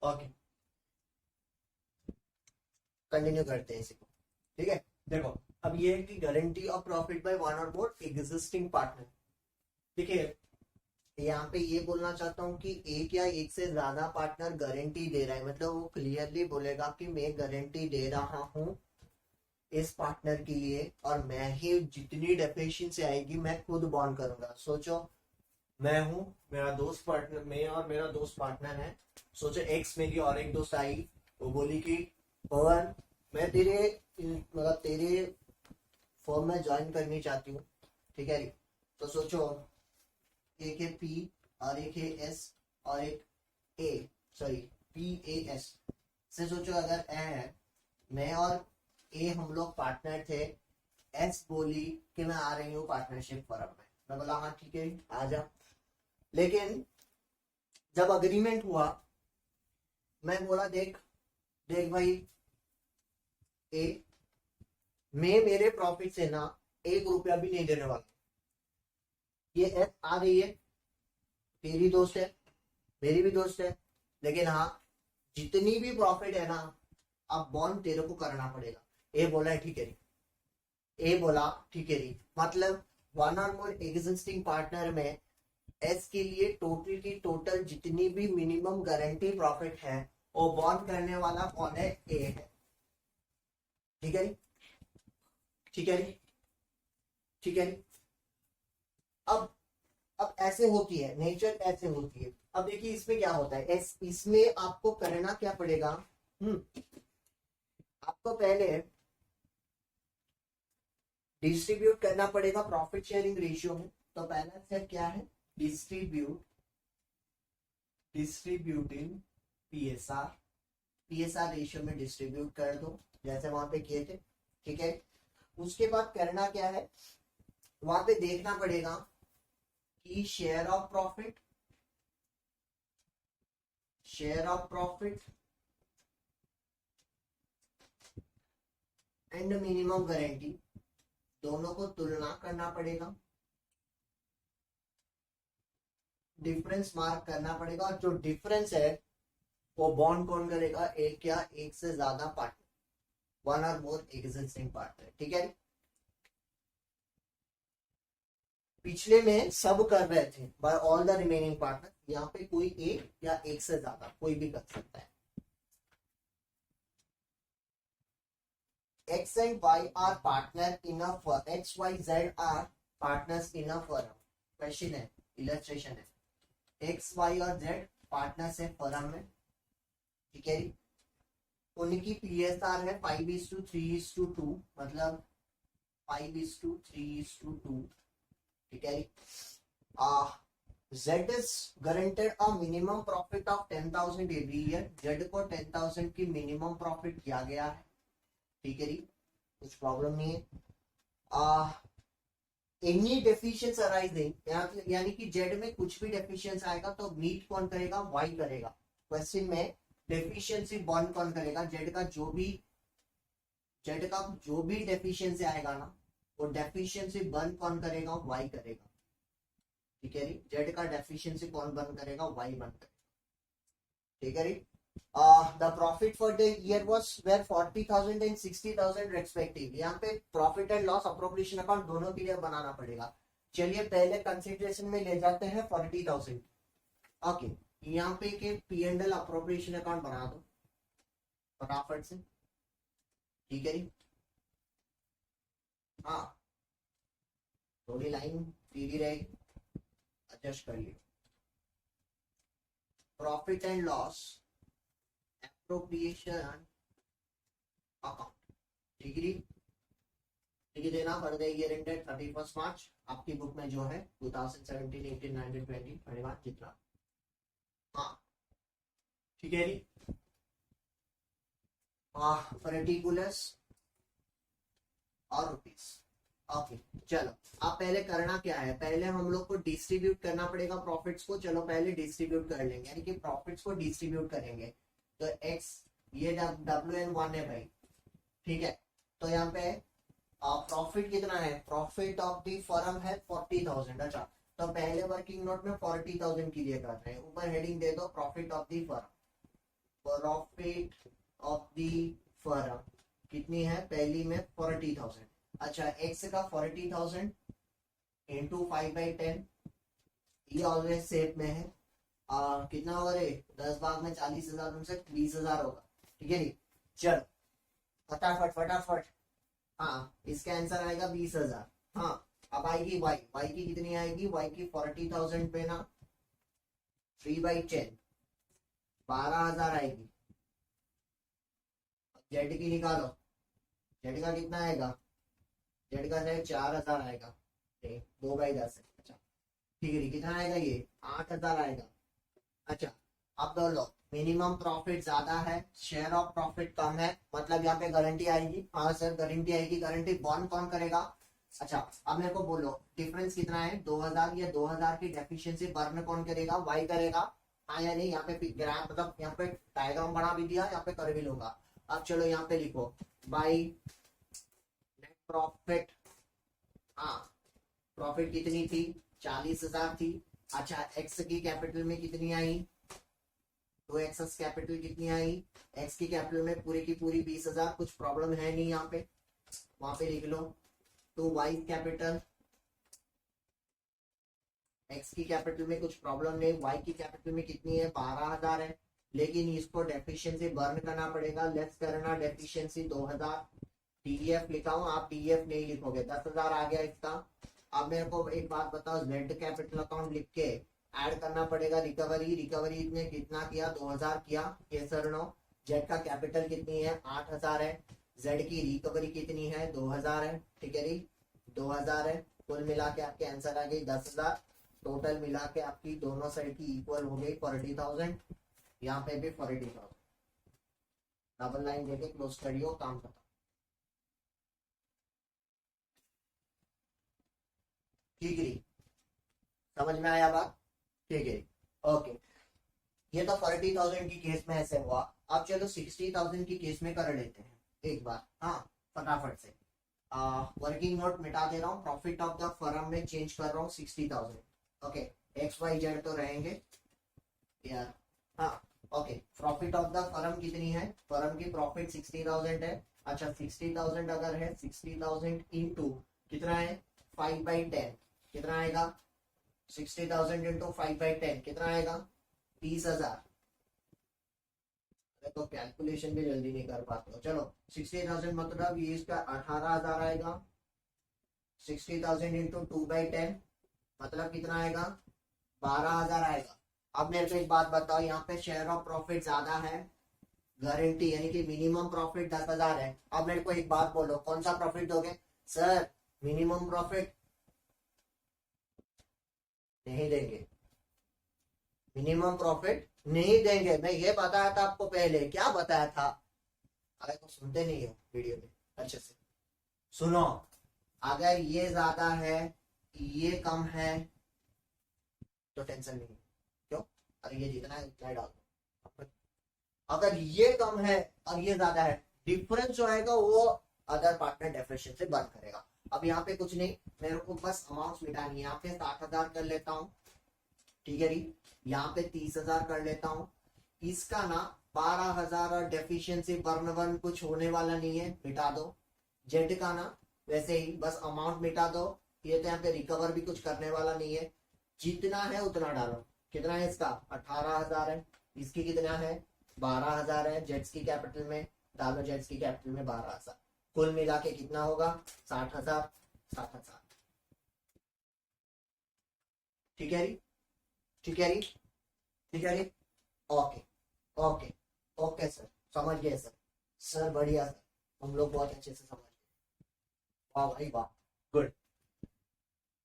Okay, continue करते हैं इसी को। ठीक है, देखो अब ये है कि guarantee of profit by one और मोर एग्जिस्टिंग पार्टनर। देखिए यहाँ पे ये बोलना चाहता हूँ कि एक या एक से ज्यादा पार्टनर गारंटी दे रहा है, मतलब वो क्लियरली बोलेगा कि मैं गारंटी दे रहा हूँ इस पार्टनर के लिए, और मैं ही जितनी डेफिशिएंसी आएगी मैं खुद बॉन्ड करूंगा। सोचो मैं हूँ, मेरा दोस्त पार्टनर, मैं और मेरा दोस्त पार्टनर है। सोचो एक्स मेरी और एक दोस्त आई, वो बोली कि पवन मैं तेरे मतलब तेरे फर्म में ज्वाइन करनी चाहती हूँ। ठीक है, तो सोचो एक है पी और एक है एस और एक ए, सॉरी पी ए एस से सोचो अगर ए है, मैं और ए हम लोग पार्टनर थे, एस बोली कि मैं आ रही हूँ पार्टनरशिप फर्म में, मैं बोला हाँ ठीक है आ जा। लेकिन जब अग्रीमेंट हुआ, मैं बोला देख देख भाई ए, मैं मेरे प्रॉफिट से ना 1 रुपया भी नहीं देने वाला। ये एस आ रही है, तेरी दोस्त है, मेरी भी दोस्त है, लेकिन हाँ जितनी भी प्रॉफिट है ना अब बॉन्ड तेरे को करना पड़ेगा। ए बोला है ठीक है, ए बोला ठीक है, मतलब वन और मोर एग्जिस्टिंग पार्टनर में एस के लिए टोटल की टोटल जितनी भी मिनिमम गारंटी प्रॉफिट है वो बॉन्ड करने वाला कौन है, ए है। ठीक है, ठीक है, ठीक है। अब अब ऐसे होती है नेचर, ऐसे होती है। अब देखिए इसमें क्या होता है, इसमें आपको करना क्या पड़ेगा, आपको पहले डिस्ट्रीब्यूट करना पड़ेगा प्रॉफिट शेयरिंग रेशियो में। तो पहला स्टेप क्या है, डिस्ट्रीब्यूटिंग पीएसआर, पीएसआर रेशियो में डिस्ट्रीब्यूट कर दो जैसे वहां पे किए थे। ठीक है, उसके बाद करना क्या है, वहां पे देखना पड़ेगा कि share of profit and minimum guarantee दोनों को तुलना करना पड़ेगा, डिफरेंस मार्क करना पड़ेगा, और जो डिफरेंस है वो बॉन्ड कौन करेगा, एक या एक से ज्यादा पार्टनर, वन और मोर एग्जिस्टिंग पार्टनर। ठीक है, पिछले में सब कर रहे थे by all the remaining partner, यहाँ पे कोई एक या एक से ज्यादा कोई भी कर सकता है। X and Y are partner in a firm. X, Y, Z are partners in a firm. Question है, इलस्ट्रेशन है। X, Y और Z पार्टनर्स है फर्म में। ठीक है, उनकी PSR है 5:3:2, मतलब 5:3:2। ठीक है, Z is guaranteed a minimum profit of 10,000 every year. Z को 10,000 की मिनिमम प्रॉफिट किया गया है। ठीक है, कुछ प्रॉब्लम नहीं है। एनी डेफिशिएंसी अराइजिंग, यानी कि जेड में कुछ भी डेफिशिएंसी आएगा तो मीट कौन करेगा, वाई करेगा। क्वेश्चन में डेफिशिएंसी बॉन्ड कौन करेगा, जेड का जो भी डेफिशिएंसी आएगा ना वो डेफिशिएंसी बर्न कौन करेगा, वाई करेगा। ठीक है, जेड का डेफिशिएंसी कौन बर्न करेगा, वाई बर्न करेगा। ठीक है, the profit for the year was were 40,000 and 60,000 respectively। यहाँ पे profit and loss appropriation account दोनों के लिए बनाना पड़ेगा। चलिए पहले कंसिडरेशन में ले जाते हैं 40,000। ओके, यहाँ पे के P and L appropriation account बना दो फटाफट से। ठीक है, हाँ थोड़ी लाइन सीधी रहेगी, एडजस्ट करिए। Profit and loss appropriation account, degree लिख देना पर डे ईयर एंडेड 31 मार्च। आपकी बुक में जो है 2017, 18, 19, 20, 21 जितना। हाँ ठीक है, पर्टिकुलर्स और रुपीस। ओके, चलो अब पहले करना क्या है, पहले हम लोग को डिस्ट्रीब्यूट करना पड़ेगा प्रॉफिट्स को। चलो पहले डिस्ट्रीब्यूट कर लेंगे, यानी कि प्रॉफिट्स को डिस्ट्रीब्यूट करेंगे। तो एक्स, ये WN1 है भाई। ठीक है, तो यहाँ पे प्रॉफिट कितना है, प्रॉफिट ऑफ द फर्म है 40,000। अच्छा, तो पहले वर्किंग नोट में 40,000 के लिए कर रहे हैं, ऊपर हेडिंग दे दो profit of the firm. Profit of the firm कितनी है, पहली में 40,000। अच्छा, एक्स का 40,000 इंटू 5/10, ये ऑलवेज सेफ में है। कितना होगा रे, 10 भाग में 40,000 में से 20,000 होगा। ठीक है नी, चल फटाफट फटाफट। हाँ, इसका आंसर आएगा 20,000। हाँ, अब आएगी वाई, वाई की कितनी आएगी, वाई की 40,000 पे ना 3/10 12,000 आएगी। जेड की निकालो, जेड का कितना आएगा, जेड का शायद 4,000 आएगा, 2/10 है। अच्छा ठीक है, कितना आएगा ये, 8,000 आएगा। अच्छा, अब बोलो मिनिमम प्रॉफिट ज्यादा है, शेयर ऑफ प्रॉफिट कम है, मतलब यहाँ पे गारंटी आएगी। हाँ सर गारंटी आएगी, गारंटी बॉन्ड कौन करेगा। अच्छा, अब मेरे को बोलो डिफरेंस कितना है, 2,000 या 2,000 की डेफिशिएंसी बर्न कौन करेगा, वाई करेगा। हाँ या नहीं, यहाँ पे ग्राफ मतलब यहाँ पे डायग्राम बना भी दिया, यहाँ पे कर भी लूंगा। अब चलो यहाँ पे लिखो बाई नेट प्रॉफिट। हाँ, प्रॉफिट कितनी थी, 40,000 थी। अच्छा, एक्स की कैपिटल में कितनी आई, तो एक्स कैपिटल कितनी आई, एक्स की कैपिटल में पूरी की पूरी 20,000, कुछ प्रॉब्लम है नहीं यहाँ पे, वहां पे लिख लो। तो वाई कैपिटल, एक्स की कैपिटल में कुछ प्रॉब्लम नहीं, वाई की कैपिटल में कितनी है, 12,000 है। लेकिन इसको डेफिशिएंसी बर्न करना पड़ेगा, लेस करना डेफिशिएंसी 2,000। डीएफ लिखा हूं, आप डीएफ नहीं लिखोगे, 10,000 आ गया इसका। अब मेरे को एक बात बताओ, जेड कैपिटल अकाउंट लिख के ऐड करना पड़ेगा रिकवरी, रिकवरी में कितना किया, 2,000 किया, ये सर नो। जेड का कैपिटल कितनी है, 8,000 है। जेड की रिकवरी कितनी है, 2,000 है। ठीक है जी, 2,000 है। कुल मिला के आपके आंसर आ गई 10,000। टोटल मिला के आपकी दोनों साइड की इक्वल हो गई 40,000। यहाँ पे भी 40,000। डबल लाइन देके क्लोज करियो, काम खत्म। ठीक है, समझ में आया बात। ठीक है, ओके। ये तो 40,000 की केस में ऐसे हुआ। अब चलो 60,000 की केस में कर लेते हैं एक बार। हाँ, फटाफट से वर्किंग नोट मिटा दे रहा हूँ, प्रॉफिट ऑफ द फर्म में चेंज कर रहा हूँ 60,000। ओके, एक्स वाई जेड तो रहेंगे यार। हाँ, okay, profit of the firm कितनी है, फर्म की प्रॉफिट 60,000 है। अच्छा, 60,000 अगर है, 60,000 इंटू कितना है, 5/10 कितना आएगा, 60,000 इंटू 5/10 कितना आएगा, 30,000। तो कैलकुलेशन भी जल्दी नहीं कर पाते हो। चलो 60,000 मतलब ये इसका 18,000 आएगा। 60,000 इंटू 2/10 मतलब कितना आएगा, 12,000 आएगा। अब मेरे को एक बात बताओ, यहाँ पे शेयर ऑफ प्रॉफिट ज्यादा है, गारंटी यानी कि मिनिमम प्रॉफिट 10,000 है। अब मेरे को एक बात बोलो, कौन सा प्रॉफिट दोगे सर, मिनिमम प्रॉफिट नहीं देंगे, मिनिमम प्रॉफिट नहीं देंगे। मैं ये बताया था आपको पहले, क्या बताया था, अगर तो सुनते नहीं हो वीडियो में अच्छे से सुनो। अगर ये ज्यादा है, ये कम है, तो टेंशन नहीं। क्यों, अरे ये जितना है उतना ही डाल दो। अगर ये कम है और ये ज्यादा है, डिफरेंस जो आएगा वो अदर पार्टनर डेफिनेशन से बंद करेगा। अब यहाँ पे कुछ नहीं, मेरे को बस अमाउंट मिटानी है। यहाँ पे 60,000 कर लेता हूँ, ठीक है जी। यहाँ पे 30,000 कर लेता हूँ। इसका ना 12,000 और डेफिशिएंसी बर्न वन कुछ होने वाला नहीं है, मिटा दो। जेड का ना वैसे ही बस अमाउंट मिटा दो। ये तो यहाँ पे रिकवर भी कुछ करने वाला नहीं है, जितना है उतना डालो। कितना है इसका, 18,000 है। इसकी कितना है, 12,000 है। जेड्स की कैपिटल में डालो, जेड्स की कैपिटल में 12,000। कुल मिला के कितना होगा, 60,000। 60,000, ठीक है जी, ठीक है जी, ठीक है जी। ओके, ओके, ओके सर, समझ गए सर। सर बढ़िया सर, हम लोग बहुत अच्छे से समझ गए। वाह भाई वाह, गुड।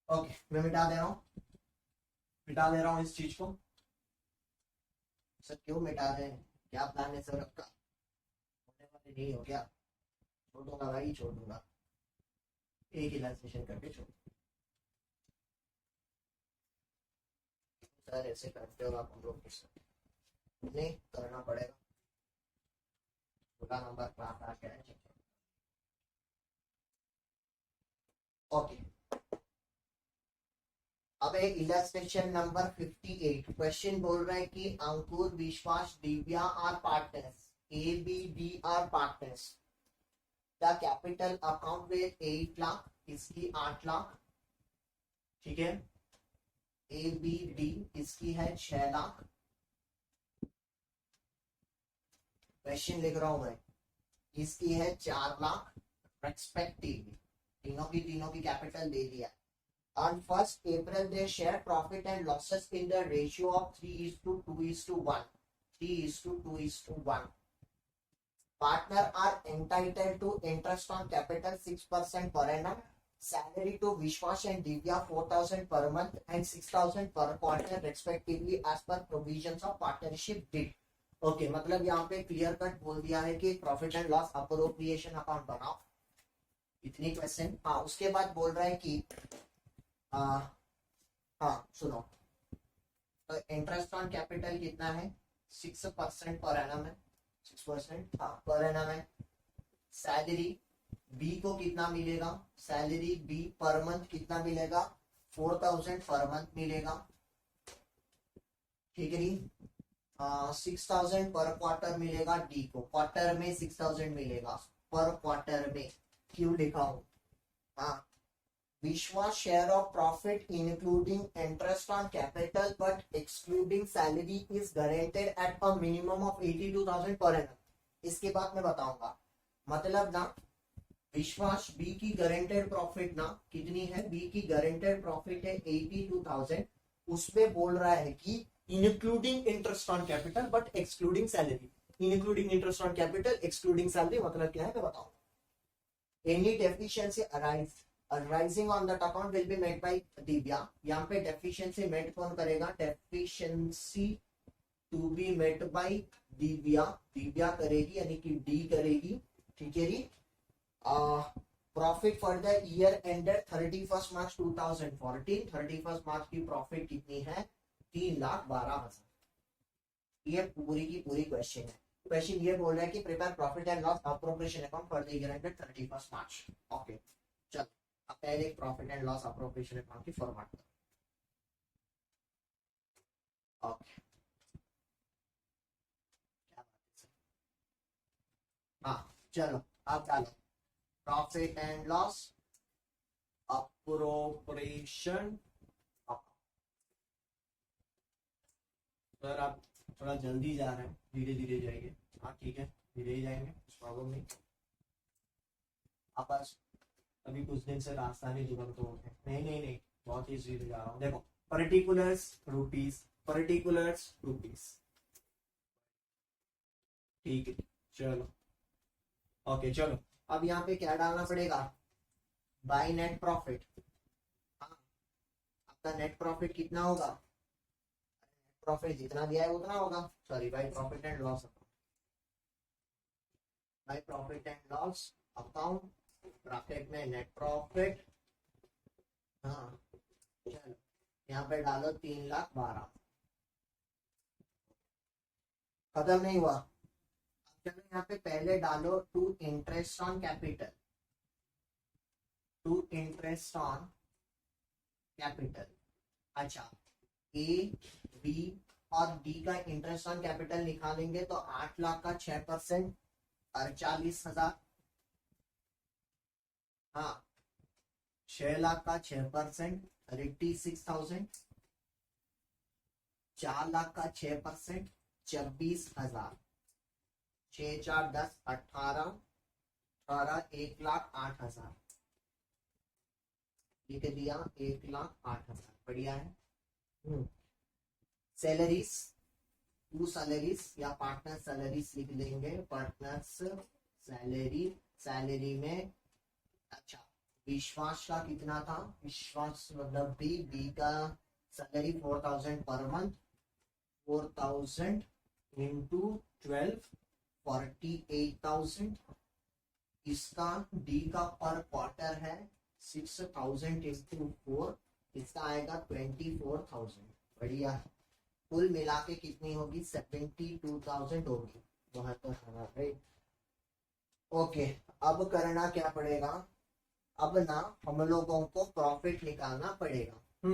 ओके, मैं मिटा दे रहा हूँ, मिटा दे रहा हूँ इस चीज को। सर क्यों मिटा रहे हैं, क्या प्लान है सर आपका, होने वाले नहीं हो क्या, छोड़ दूंगा भाई, छोड़ दूंगा, एक ही सेशन करके छोड़। सर ऐसे करते हो आप हम लोग के साथ, नहीं करना पड़ेगा। पूरा नंबर क्लास आ गया है। ओके, अब इलस्ट्रेशन नंबर 58 क्वेश्चन बोल रहा है कि Ankur, Vishwas, Divya are partners, A B D R partners. The capital account with 8 lakh, इसकी 8 लाख, ठीक है। ए बी डी इसकी है 6 लाख। क्वेश्चन लिख रहा हूं मैं, इसकी है 4 लाख रेस्पेक्टिवली। तीनों की कैपिटल दे दिया। On 1st April, they share profit and losses in the ratio of 3:2:1. 3:2:1. Partner are entitled to interest on capital 6% per annum. Salary to Vishwas and Divya 4,000 per month and 6,000 per quarter respectively as per provisions of partnership deed. Okay मतलब यहाँ पे clear cut बोल दिया है कि profit and loss appropriation account बनाओ। इतनी question. हाँ उसके बाद बोल रहा है कि हाँ सुनो, तो इंटरेस्ट ऑन कैपिटल कितना है 6% पर एनम है। 6% हाँ पर एनम है। सैलरी बी को कितना मिलेगा, सैलरी बी पर मंथ कितना मिलेगा 4,000 पर मंथ मिलेगा, ठीक है। 6,000 पर क्वार्टर मिलेगा डी को, क्वार्टर में 6,000 मिलेगा पर क्वार्टर में। क्यों लिखा हूं, हाँ Vishwa's share of profit including interest on capital but excluding salary is guaranteed at a minimum of 82,000 per annum. इसके बाद मैं बताऊंगा। मतलब ना विश्वास बी की गारंटेड प्रॉफिट ना कितनी है, बी की गारंटेड प्रॉफिट है 82,000। उसमें बोल रहा है कि including interest on capital but excluding salary. Including interest on capital excluding salary मतलब क्या है मैं बताऊंगा। Any deficiency arising on that account will be met by Divya. यहाँ पे डेफिशिएंसी मेट कौन करेगा, deficiency to be met by Divya. Divya करेगी यानी कि डी करेगी, ठीक है जी। Profit for the year ended 31 March 2014। 31 मार्च की प्रॉफिट कितनी है 3,12,000। ये पूरी की पूरी क्वेश्चन है। क्वेश्चन ये बोल रहा है कि prepare profit and loss appropriation account for the year ended 31 March. Okay चलो अब पहले profit and loss appropriation account की फॉर्मेट करो। ओके क्या बात है, हाँ चलो अब डालो profit and loss appropriation. Sir आप थोड़ा जल्दी जा रहे हैं, धीरे धीरे जाइए। हाँ ठीक है धीरे ही जाएंगे, कुछ प्रॉब्लम नहीं। आप अभी कुछ दिन से रास्ता नहीं जुगम तो नहीं बहुत ही धीरे जा रहा हूँ। देखो पर्टिकुलर्स रुपीस, पर्टिकुलर्स रुपीस, ठीक है चलो। ओके चलो अब यहाँ पे क्या डालना पड़ेगा, बाय नेट प्रॉफिट। हाँ आपका नेट प्रॉफिट कितना होगा, प्रॉफिट जितना दिया है उतना होगा। Sorry by profit and loss account, by profit and loss account bracket में नेट प्रॉफिट। हाँ चलो यहाँ पे डालो 3,12,000। खत्म नहीं हुआ। चलो यहाँ पे पहले डालो to interest on capital, to interest on capital. अच्छा ए बी और डी का इंटरेस्ट ऑन कैपिटल निकालेंगे तो 8 लाख का 6% 48,000। हाँ 6 लाख का 6% 36,000। 4 लाख का 6% 26,000। 6 4 10 18 1,08,000 लिख दिया, 1,08,000 बढ़िया है। सैलरीज, टू सैलरीज या पार्टनर सैलरीज लिख लेंगे। पार्टनर्स सैलरी, सैलरी में अच्छा विश्वास का कितना था, विश्वास मतलब बी का सैलरी 4,000 पर मंथ। 4,000 इंटू 12 48,000। इसका डी का पर क्वार्टर है 6,000 इंटू 4, इसका आएगा 24,000। बढ़िया। कुल मिला के कितनी होगी 72,000 होगी। 72,000। ओके अब करना क्या पड़ेगा, अब ना हम लोगों को प्रॉफिट निकालना पड़ेगा।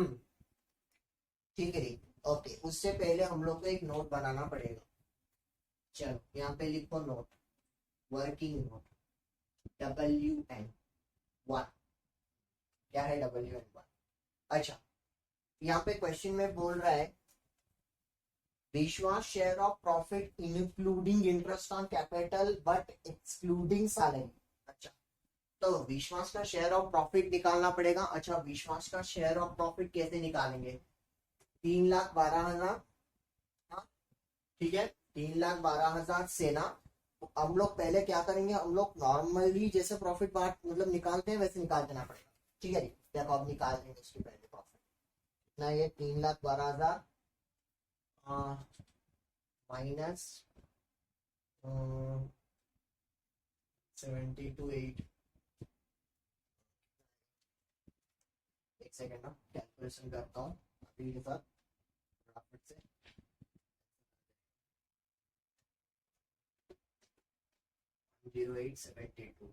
ठीक है जी। ओके, उससे पहले हम लोग को एक नोट बनाना पड़ेगा। चलो यहाँ पे लिखो नोट, वर्किंग नोट, WN1। क्या है WN1? अच्छा, यहाँ पे क्वेश्चन में बोल रहा है विश्वास share of profit including interest on capital but excluding salary. अच्छा, तो विश्वास का शेयर ऑफ प्रॉफिट निकालना पड़ेगा। अच्छा, विश्वास का शेयर ऑफ प्रॉफिट कैसे निकालेंगे? 3,12,000। हाँ, ठीक है, 3,12,000 से ना, तो हम लोग पहले क्या करेंगे, हम लोग नॉर्मली जैसे प्रॉफिट बांट मतलब निकालते हैं वैसे निकाल देना पड़ेगा। ठीक है जी, देखो अब निकाल देंगे उसके पहले प्रॉफिट ना, ये 3,12,000 माइनस 72,8। एक सेकेंड ना, कैलकुलेशन करता हूँ अभी के साथ प्रॉफिट से। 0872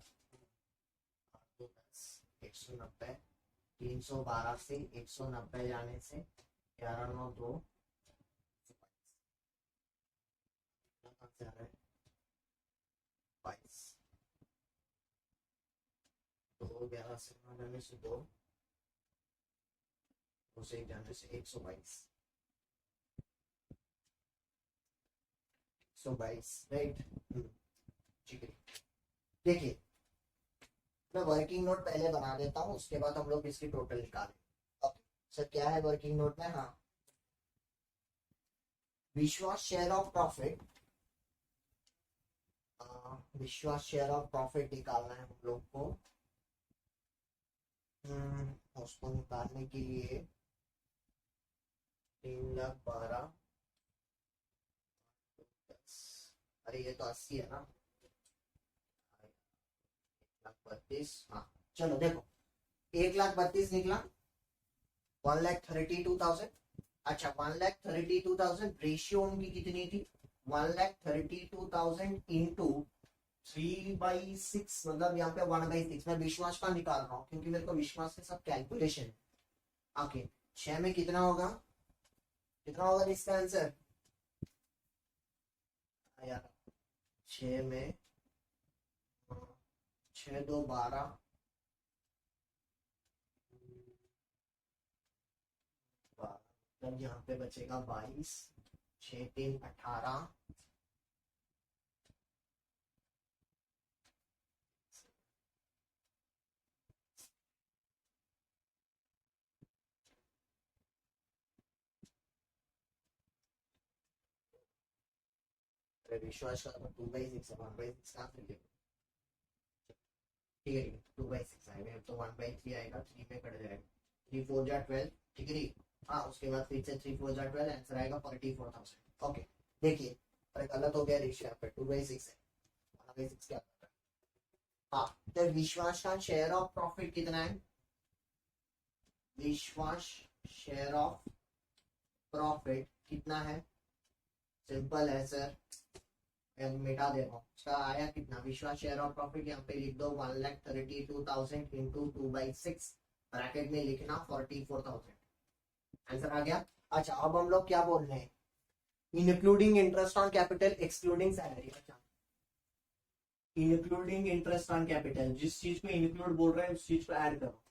190, 312 से 190 जाने से 11,9,2 से आ रहा है 22। 2 11 से 9 जाने से 2 से 1 जाने से 122। 122 राइट। ठीक है, देखिए मैं वर्किंग नोट पहले बना देता हूँ, उसके बाद हम लोग इसकी टोटल निकालें। ओके सर, क्या है वर्किंग नोट में? हाँ, विश्वास शेयर ऑफ प्रॉफिट, विश्वास शेयर ऑफ प्रॉफिट निकालना है हम लोग को। उसको निकालने के लिए 3,12,000, अरे ये तो 80 है ना, 1,32,000। हाँ चलो देखो, 1,32,000 निकला, 1,32,000। अच्छा, 1,32,000 रेशियो उनकी कितनी थी? 1,32,000 इंटू 3/6, मतलब यहाँ पे 1/6। मैं विश्वास का निकाल रहा हूँ क्योंकि मेरे को विश्वास के सब कैलकुलेशन है। ओके, 6 में कितना होगा, कितना होगा इसका आंसर यार? 6 में 6 2 12, मतलब यहाँ पे बचेगा 22, 6 3 18। विश्वास का 2/6 है, 1/6 कहाँ से लिखेगा? ठीक है, 2/6 आएगा तो 1/3 आएगा, 3 में कट जाएगा, 3 4 जा 12। ठीक है, हाँ उसके बाद फिर से 3 4 जा 12, आंसर आएगा 44,000। ओके, देखिए पर गलत हो गया रेशियो, यहाँ पे 2/6 है, 1/6 क्या कर रहा है? हाँ, तो विश्वास का शेयर ऑफ प्रॉफिट कितना है? विश्वास शेयर ऑफ प्रॉफिट कितना है? सिंपल है सर, मैं मिटा दे रहा हूँ। उसका आया कितना? विश्वास शेयर ऑफ प्रॉफिट यहाँ पे लिख दो 1,32,000 इंटू 2/6, ब्रैकेट में लिखना 44,000। आंसर आ गया। अच्छा, अब हम लोग क्या बोल रहे हैं? Including interest on capital excluding salary. अच्छा, इंक्लूडिंग इंटरेस्ट ऑन कैपिटल, जिस चीज को इंक्लूड बोल रहे हैं उस चीज को ऐड करो।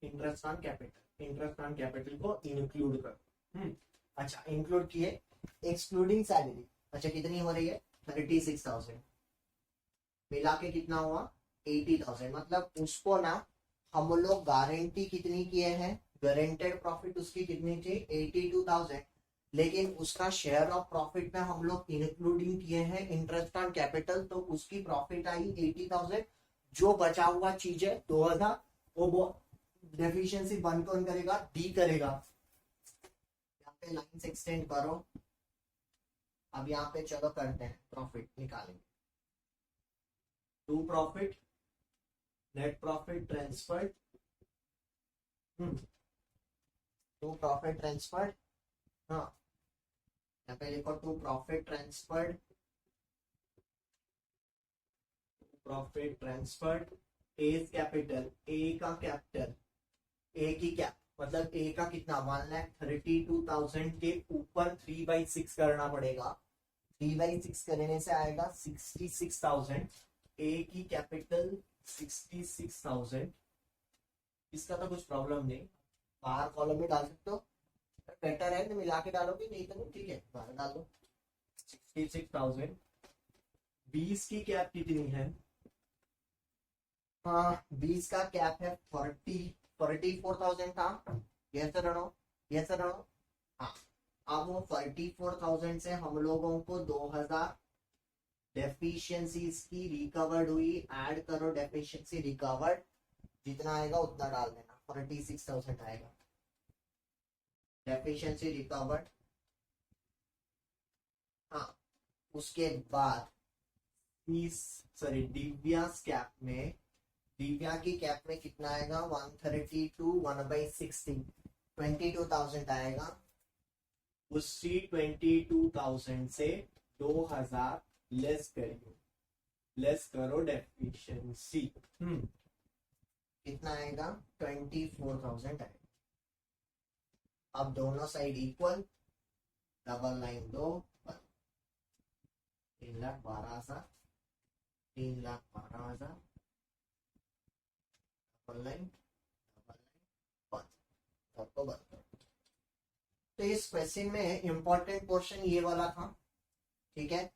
Interest on capital, interest on capital को इंक्लूड करो। अच्छा, इंक्लूड किए। एक्सक्लूडिंग सैलरी, अच्छा कितनी हो रही है? 36,000। मिला के कितना हुआ? 80,000। मतलब उसको ना हम लोग गारंटी कितनी किए हैं? गारंटेड प्रॉफिट उसकी कितनी थी? 82,000। लेकिन उसका शेयर ऑफ प्रॉफिट में हम लोग इंक्लूडिंग किए हैं इंटरेस्ट ऑन कैपिटल, तो उसकी प्रॉफिट आई 80,000। जो बचा हुआ चीज है 2,000, वो डेफिशिएंसी 1 कौन करेगा? डी करेगा। यहाँ पे लाइन से एक्सटेंड करो। अब यहाँ पे चलो करते हैं, प्रॉफिट निकालेंगे। To profit, net profit transferred, to profit transferred. हाँ, यहाँ पे लिखो to profit transferred, profit transferred. A capital, A का कैपिटल, ए की क्या मतलब ए का कितना 1,32,000 के ऊपर 3/6 करना पड़ेगा। 3/6 करने से आएगा 66,000। ए की कैपिटल 66,000। इसका तो कुछ प्रॉब्लम नहीं, बाहर कॉलम में डाल सकते हो, बेटर है मिला के डालोगे, नहीं तो नहीं, ठीक है बाहर डाल दो। 66,000। 20 की कैप कितनी है? हाँ 20 का कैप है 44,000 था। Yes sir no, yes sir no. हाँ अब वो 44,000 से हम लोगों को 2,000 डेफिशिएंसीज की रिकवर्ड हुई, ऐड करो डेफिशिएंसी रिकवर्ड, जितना आएगा उतना डाल देना, 46,000 आएगा डेफिशिएंसी रिकवर्ड। हाँ उसके बाद दिव्या कैप में, दिव्या की कैप में कितना आएगा 132 1/60 22,000 आएगा। उसी 22,000 से 2,000 लेस करिए, लेस करो डेफिशिएंसी, कितना आएगा 24,000 आएगा। अब दोनों साइड इक्वल, डबल लाइन दो, 3,12,000 3,12,000 डबल लाइन बंद, सबको बंद करो। तो इस क्वेश्चन में इंपॉर्टेंट पोर्शन ये वाला था, ठीक है।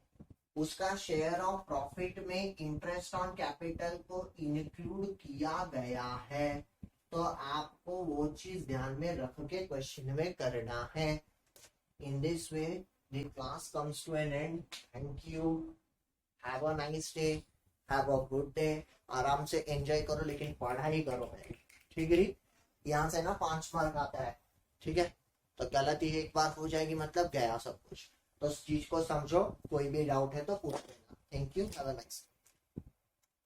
उसका शेयर ऑफ प्रॉफिट में इंटरेस्ट ऑन कैपिटल को इंक्लूड किया गया है, तो आपको वो चीज ध्यान में रख के क्वेश्चन में करना है। In this way the class comes to an end. Thank you, have a nice day, have a good day. आराम से एंजॉय करो लेकिन पढ़ाई करो, ठीक है। यहाँ से ना 5 मार्क आता है, ठीक है। तो गलती एक बार हो जाएगी मतलब गया सब कुछ, तो उस चीज को समझो, कोई भी डाउट है तो पूछ लेना। Thank you, have a nice day.